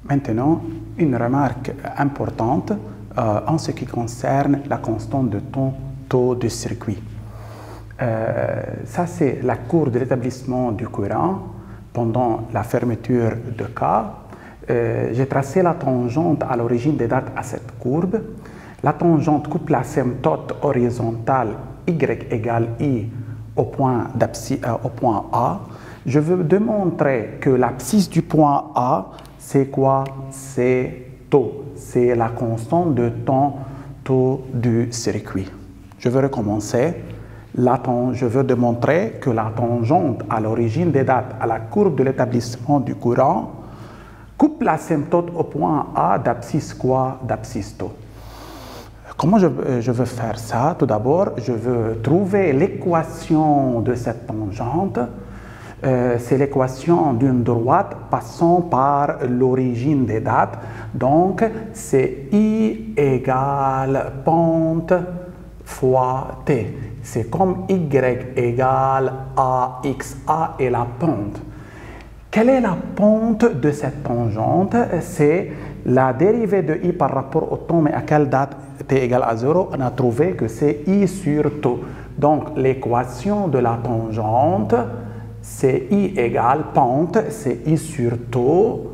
Maintenant, une remarque importante en ce qui concerne la constante de taux de circuit. Ça, c'est la courbe de l'établissement du courant pendant la fermeture de K. J'ai tracé la tangente à l'origine des dates à cette courbe. La tangente coupe l'asymptote horizontale y égale I au point A. Je veux démontrer que l'abscisse du point A, c'est quoi? C'est taux. C'est la constante de taux du circuit. Je vais recommencer. Je veux démontrer que la tangente à l'origine des dates à la courbe de l'établissement du courant coupe l'asymptote au point A d'abscisse quoi? D'abscisse taux. Comment je veux faire ça? Tout d'abord, je veux trouver l'équation de cette tangente. C'est l'équation d'une droite passant par l'origine des dates. Donc, c'est I égale pente fois T. C'est comme Y égale AX. A est la pente. Quelle est la pente de cette tangente? C'est la dérivée de I par rapport au temps, mais à quelle date T égale à 0? On a trouvé que c'est I sur taux. Donc, l'équation de la tangente, c'est I égale pente, c'est I sur taux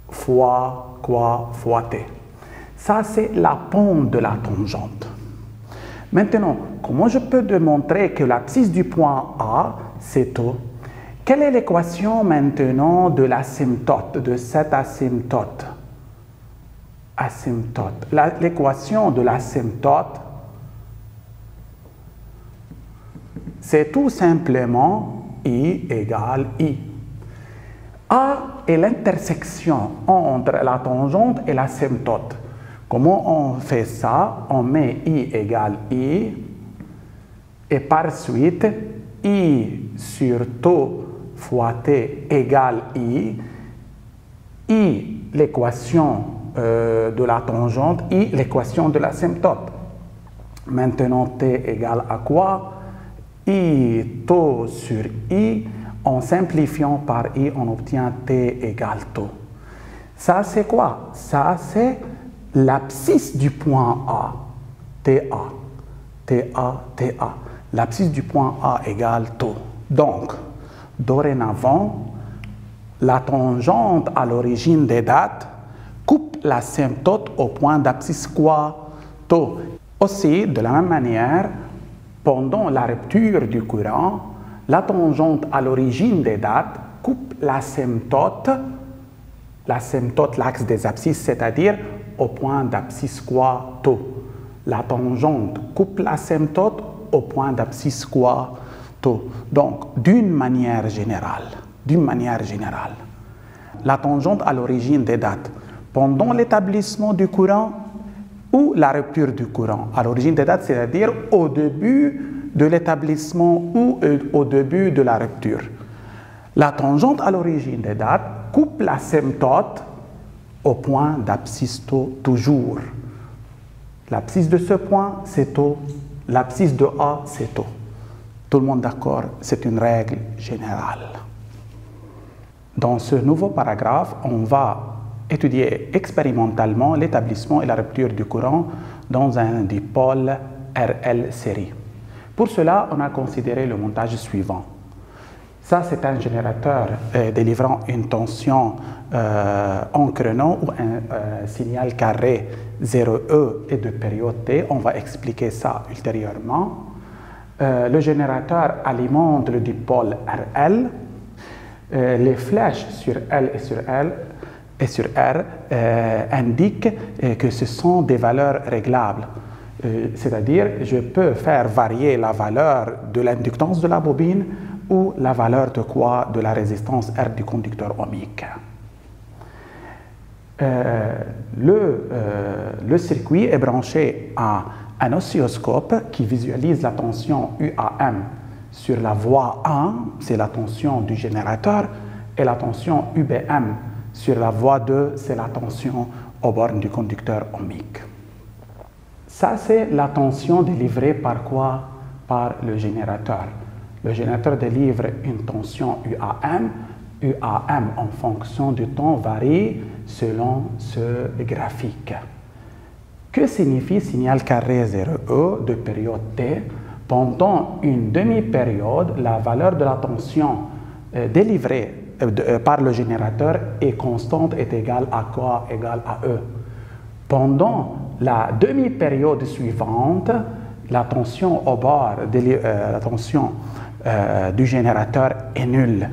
fois quoi? Fois T. Ça, c'est la pente de la tangente. Maintenant, comment je peux démontrer que l'abscisse du point A, c'est taux? Quelle est l'équation maintenant de l'asymptote, de cette asymptote? L'équation de l'asymptote, c'est tout simplement I égale I. A est l'intersection entre la tangente et l'asymptote. Comment on fait ça? On met I égale I et par suite I sur taux fois T égale I. I, l'équation de la tangente, I, l'équation de l'asymptote. Maintenant, T égale à quoi? I taux sur I. En simplifiant par I, on obtient T égale taux. Ça, c'est quoi? Ça, c'est l'abscisse du point A, TA. L'abscisse du point A égale taux. Donc, dorénavant, la tangente à l'origine des dates coupe l'asymptote au point d'abscisse quoi? Taux. Aussi, de la même manière, pendant la rupture du courant, la tangente à l'origine des dates coupe l'asymptote, l'axe des abscisses, c'est-à-dire au point d'abscisse quoi? Taux. La tangente coupe l'asymptote au point d'abscisse quoi? Taux. Donc, d'une manière générale, la tangente à l'origine des dates, pendant l'établissement du courant ou la rupture du courant, à l'origine des dates, c'est-à-dire au début de l'établissement ou au début de la rupture. La tangente à l'origine des dates coupe l'asymptote au point d'abscisse taux toujours. L'abscisse de ce point, c'est taux. L'abscisse de A, c'est taux. Tout le monde d'accord? C'est une règle générale. Dans ce nouveau paragraphe, on va étudier expérimentalement l'établissement et la rupture du courant dans un dipôle RL série. Pour cela, on a considéré le montage suivant. Ça, c'est un générateur délivrant une tension en créneau ou un signal carré 0E et de période T. On va expliquer ça ultérieurement. Le générateur alimente le dipôle RL. Les flèches sur L et sur R indiquent que ce sont des valeurs réglables. C'est-à-dire, je peux faire varier la valeur de l'inductance de la bobine ou la valeur de quoi? De la résistance R du conducteur ohmique. Le circuit est branché à un oscilloscope qui visualise la tension UAM sur la voie 1, c'est la tension du générateur, et la tension UBM sur la voie 2, c'est la tension aux bornes du conducteur ohmique. Ça, c'est la tension délivrée par quoi? Par le générateur. Le générateur délivre une tension UAM UAM en fonction du temps varie selon ce graphique. Que signifie signal carré 0E de période T? Pendant une demi-période, la valeur de la tension délivrée par le générateur est constante, est égale à quoi? Égale à E. Pendant la demi-période suivante, la tension au bord, la tension du générateur est nulle.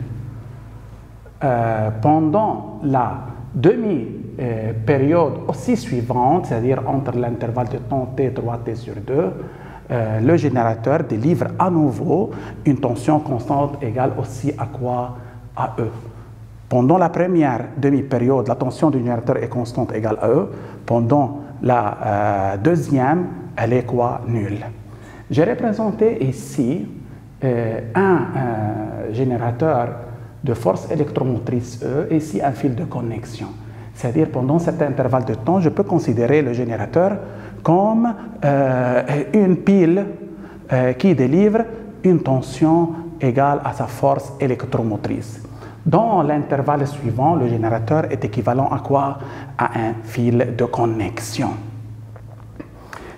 Pendant la demi-période aussi suivante, c'est-à-dire entre l'intervalle de temps T3, T sur 2, le générateur délivre à nouveau une tension constante égale aussi à quoi? À E. Pendant la première demi-période, la tension du générateur est constante égale à E. Pendant la deuxième, elle est quoi? Nulle. J'ai représenté ici un générateur de force électromotrice E, et ici un fil de connexion. C'est-à-dire, pendant cet intervalle de temps, je peux considérer le générateur comme une pile qui délivre une tension égale à sa force électromotrice. Dans l'intervalle suivant, le générateur est équivalent à quoi? À un fil de connexion.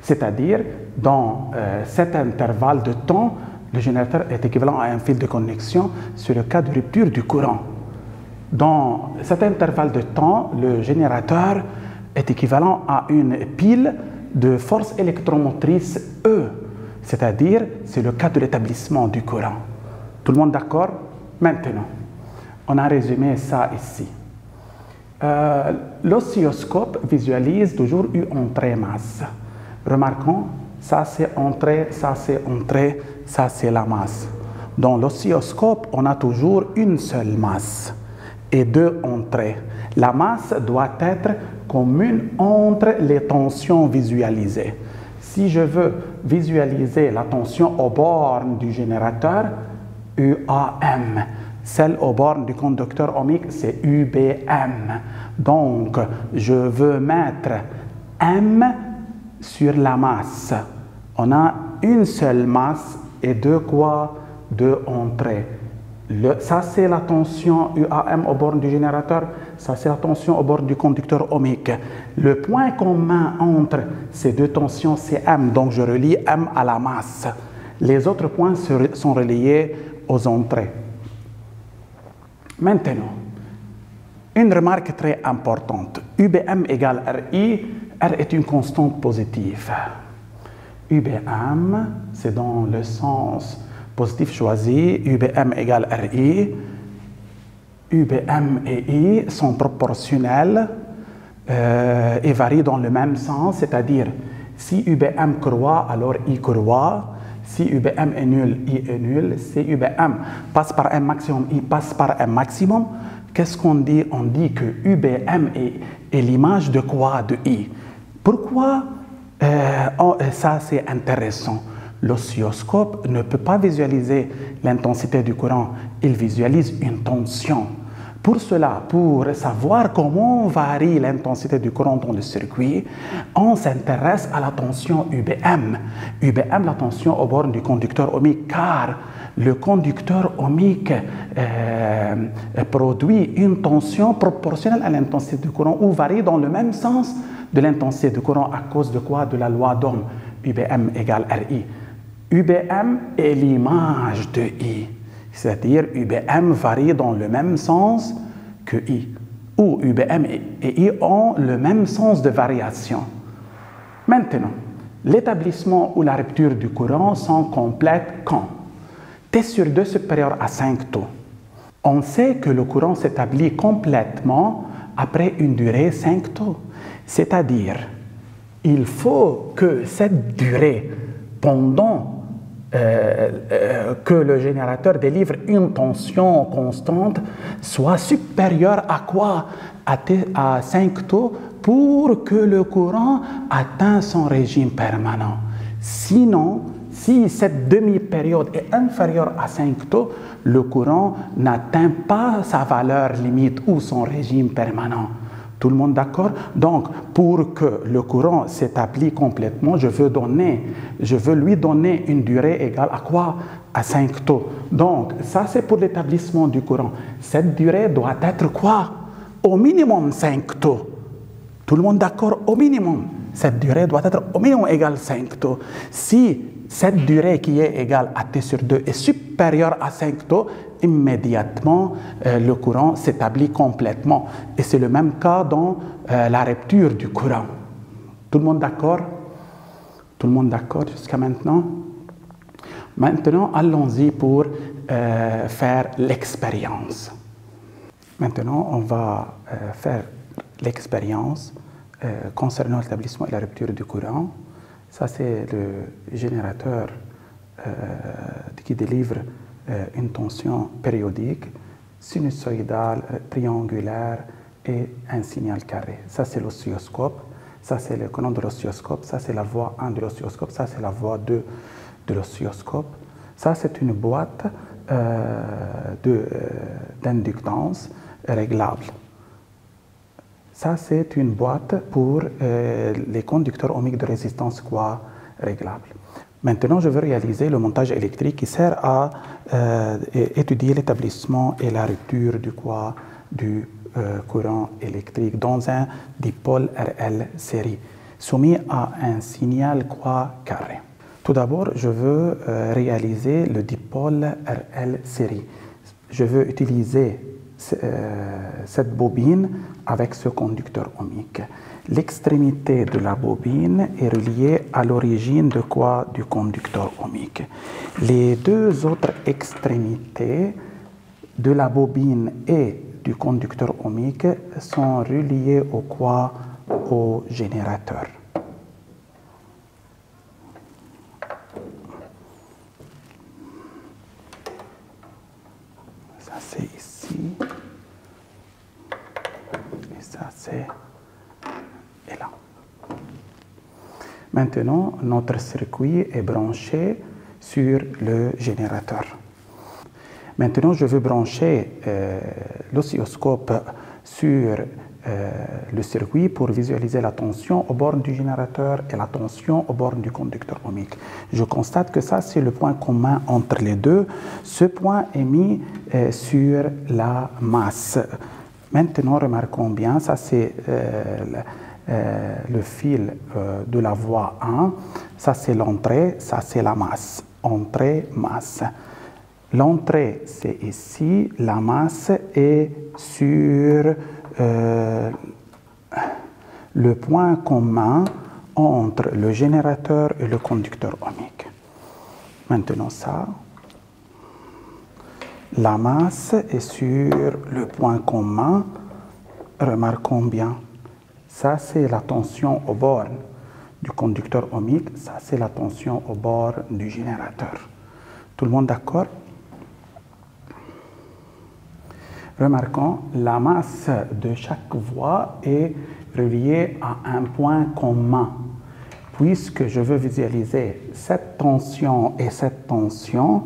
C'est-à-dire, dans cet intervalle de temps, le générateur est équivalent à un fil de connexion sur le cas de rupture du courant. Dans cet intervalle de temps, le générateur est équivalent à une pile de force électromotrice E, c'est-à-dire c'est le cas de l'établissement du courant. Tout le monde d'accord? Maintenant, on a résumé ça ici. L'oscilloscope visualise toujours U entrée masse. Remarquons, ça c'est entrée, ça c'est entrée, ça c'est la masse. Dans l'oscilloscope, on a toujours une seule masse et deux entrées. La masse doit être commune entre les tensions visualisées. Si je veux visualiser la tension aux bornes du générateur, UAM. Celle aux bornes du conducteur ohmique, c'est UBM. Donc, je veux mettre M sur la masse. On a une seule masse et deux quoi? Deux entrées. Ça, c'est la tension UAM aux bornes du générateur. Ça, c'est la tension aux bornes du conducteur ohmique. Le point commun entre ces deux tensions, c'est M. Donc, je relie M à la masse. Les autres points sont reliés aux entrées. Maintenant, une remarque très importante. UBM égale RI. R est une constante positive. UBM, c'est dans le sens positif choisi. UBM égale RI. UBM et I sont proportionnels et varient dans le même sens, c'est-à-dire si UBM croît, alors I croît. Si UBM est nul, I est nul. Si UBM passe par un maximum, I passe par un maximum. Qu'est-ce qu'on dit? On dit que UBM est l'image de quoi? De I. Pourquoi ça c'est intéressant? L'oscilloscope ne peut pas visualiser l'intensité du courant, il visualise une tension. Pour cela, pour savoir comment varie l'intensité du courant dans le circuit, on s'intéresse à la tension UBM. UBM, la tension aux bornes du conducteur ohmique, car le conducteur ohmique produit une tension proportionnelle à l'intensité du courant ou varie dans le même sens de l'intensité du courant à cause de quoi? De la loi d'Ohm. UBM égale RI. UBM est l'image de I, c'est-à-dire UBM varie dans le même sens que I, ou UBM et I ont le même sens de variation. Maintenant, l'établissement ou la rupture du courant sont complètes quand T sur 2 supérieur à 5 taux. On sait que le courant s'établit complètement après une durée 5 taux, c'est-à-dire il faut que cette durée pendant que le générateur délivre une tension constante soit supérieure à quoi? À 5 taux pour que le courant atteigne son régime permanent. Sinon, si cette demi-période est inférieure à 5 taux, le courant n'atteint pas sa valeur limite ou son régime permanent. Tout le monde d'accord? Donc, pour que le courant s'établisse complètement, je veux lui donner une durée égale à quoi? à 5 taux. Donc, ça c'est pour l'établissement du courant. Cette durée doit être quoi? Au minimum 5 taux. Tout le monde d'accord? Au minimum. Cette durée doit être au minimum égale 5 taux. Si cette durée qui est égale à T sur 2 est supérieure à 5 taux, immédiatement le courant s'établit complètement. Et c'est le même cas dans la rupture du courant. Tout le monde d'accord? Tout le monde d'accord jusqu'à maintenant? Maintenant, allons-y pour faire l'expérience. Maintenant, on va faire l'expérience concernant l'établissement et la rupture du courant. Ça, c'est le générateur qui délivre une tension périodique, sinusoïdale, triangulaire et un signal carré. Ça, c'est l'oscilloscope. Ça, c'est le colonne de l'oscilloscope. Ça, c'est la voie 1 de l'oscilloscope. Ça, c'est la voie 2 de l'oscilloscope. Ça, c'est une boîte d'inductance réglable. Ça, c'est une boîte pour les conducteurs ohmiques de résistance quoi réglables. Maintenant, je veux réaliser le montage électrique qui sert à étudier l'établissement et la rupture du courant électrique dans un dipôle RL série, soumis à un signal quoi carré. Tout d'abord, je veux réaliser le dipôle RL série. Je veux utiliser cette bobine avec ce conducteur ohmique. L'extrémité de la bobine est reliée à l'origine de quoi? Du conducteur ohmique. Les deux autres extrémités de la bobine et du conducteur ohmique sont reliées au quoi? Au générateur. Ça c'est ici. Et ça c'est là. Maintenant, notre circuit est branché sur le générateur. Maintenant, je veux brancher l'oscilloscope sur le circuit pour visualiser la tension aux bornes du générateur et la tension aux bornes du conducteur ohmique. Je constate que ça, c'est le point commun entre les deux. Ce point est mis sur la masse. Maintenant, remarquons bien, ça c'est le fil de la voie 1, ça c'est l'entrée, ça c'est la masse. Entrée, masse. L'entrée, c'est ici, la masse est sur le point commun entre le générateur et le conducteur ohmique. Maintenant ça, la masse est sur le point commun, remarquons bien, ça c'est la tension aux bornes du conducteur ohmique, ça c'est la tension aux bornes du générateur. Tout le monde d'accord? Remarquons, la masse de chaque voie est reliée à un point commun. Puisque je veux visualiser cette tension et cette tension,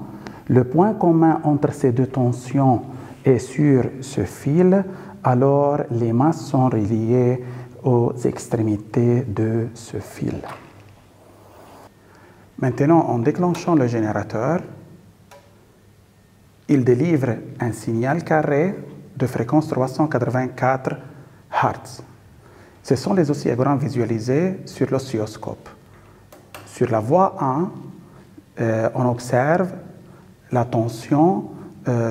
le point commun entre ces deux tensions est sur ce fil, alors les masses sont reliées aux extrémités de ce fil. Maintenant, en déclenchant le générateur, il délivre un signal carré de fréquence 384 Hz. Ce sont les oscillogrammes visualisés sur l'oscilloscope. Sur la voie 1, on observe la tension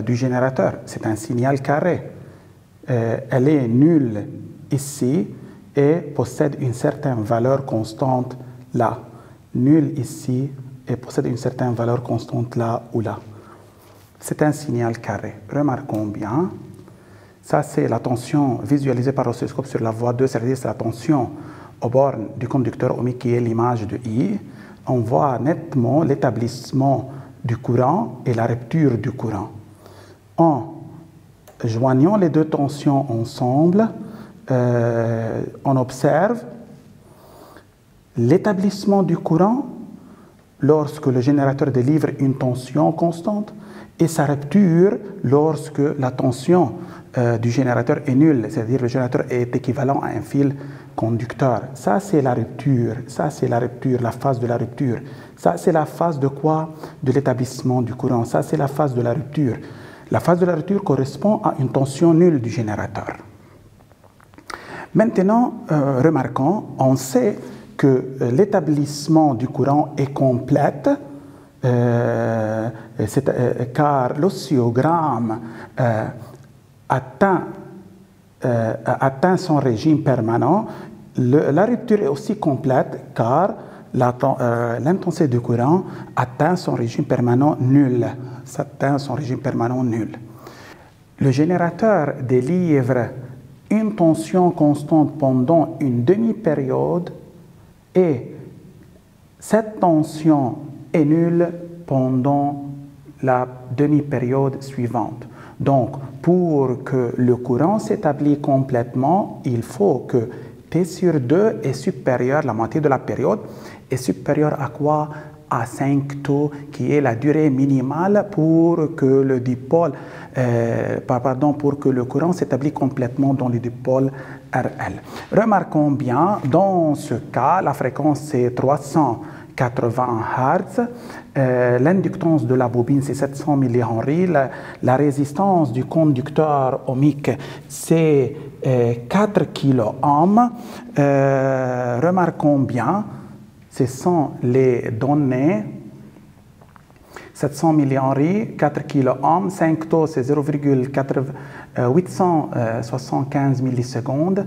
du générateur. C'est un signal carré. Elle est nulle ici et possède une certaine valeur constante là. Nulle ici et possède une certaine valeur constante là ou là. C'est un signal carré. Remarquons bien, ça c'est la tension visualisée par l'oscilloscope sur la voie 2, c'est-à-dire c'est la tension aux bornes du conducteur ohmique qui est l'image de I. On voit nettement l'établissement du courant et la rupture du courant. En joignant les deux tensions ensemble, on observe l'établissement du courant lorsque le générateur délivre une tension constante et sa rupture lorsque la tension du générateur est nulle, c'est-à-dire le générateur est équivalent à un fil conducteur. Ça, c'est la rupture. Ça, c'est la rupture, la phase de la rupture. Ça, c'est la phase de quoi? De l'établissement du courant. Ça, c'est la phase de la rupture. La phase de la rupture correspond à une tension nulle du générateur. Maintenant, remarquons, on sait que l'établissement du courant est complète car l'oscillogramme atteint son régime permanent. La rupture est aussi complète car l'intensité du courant atteint son régime permanent nul. Ça atteint son régime permanent nul. Le générateur délivre une tension constante pendant une demi-période et cette tension est nulle pendant la demi-période suivante. Donc, pour que le courant s'établisse complètement, il faut que T sur 2 est supérieur, la moitié de la période, est supérieur à quoi? À 5 taux, qui est la durée minimale pour que le dipôle, pour que le courant s'établisse complètement dans le dipôle RL. Remarquons bien, dans ce cas, la fréquence c'est 380 Hz, l'inductance de la bobine c'est 700 millihenry, la résistance du conducteur ohmique c'est 4 kΩ. Remarquons bien, ce sont les données 700 millihenry, 4 kΩ, 5 taux c'est 0,875 millisecondes.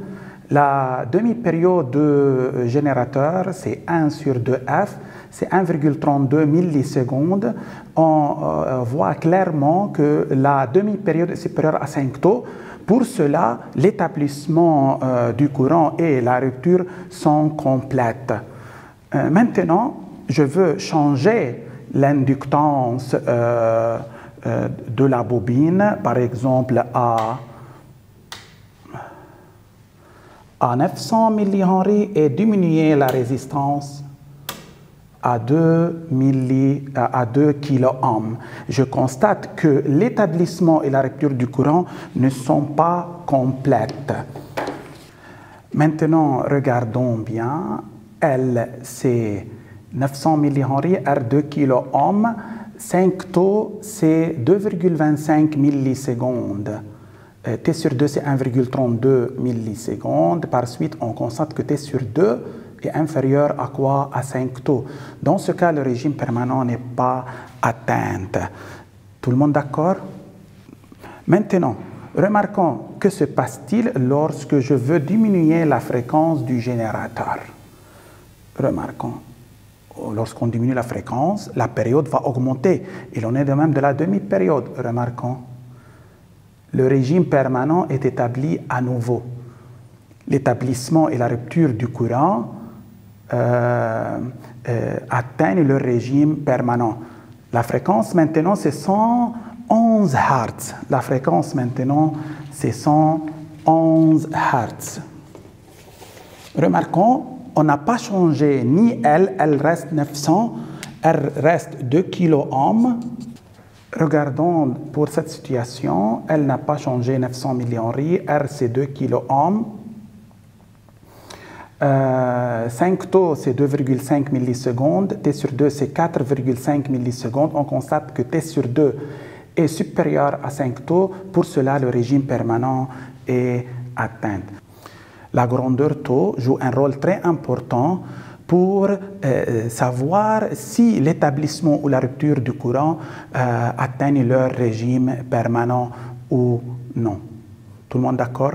La demi-période de générateur, c'est 1 sur 2F, c'est 1,32 millisecondes. On voit clairement que la demi-période est supérieure à 5 taux. Pour cela, l'établissement du courant et la rupture sont complètes. Maintenant, je veux changer l'inductance de la bobine, par exemple à 900 millihenry et diminuer la résistance à 2 kΩ. Je constate que l'établissement et la rupture du courant ne sont pas complètes. Maintenant, regardons bien. L, c'est 900 millihenry, R 2 kΩ, 5 taux, c'est 2,25 millisecondes. T sur 2, c'est 1,32 millisecondes. Par suite, on constate que T sur 2 est inférieur à quoi? À 5 taux. Dans ce cas, le régime permanent n'est pas atteint. Tout le monde d'accord? Maintenant, remarquons que se passe-t-il lorsque je veux diminuer la fréquence du générateur. Remarquons, lorsqu'on diminue la fréquence, la période va augmenter. Il en est de même de la demi-période. Remarquons. Le régime permanent est établi à nouveau. L'établissement et la rupture du courant atteignent le régime permanent. La fréquence maintenant, c'est 111 Hz. La fréquence maintenant, c'est 111 Hz. Remarquons, on n'a pas changé ni L, elle reste 900, R reste 2 kΩ. Regardons pour cette situation, elle n'a pas changé 900 millihenry, R c'est 2 kΩ, 5 taux c'est 2,5 millisecondes, T sur 2 c'est 4,5 millisecondes. On constate que T sur 2 est supérieur à 5 taux, pour cela le régime permanent est atteint. La grandeur taux joue un rôle très important pour savoir si l'établissement ou la rupture du courant atteignent leur régime permanent ou non. Tout le monde d'accord?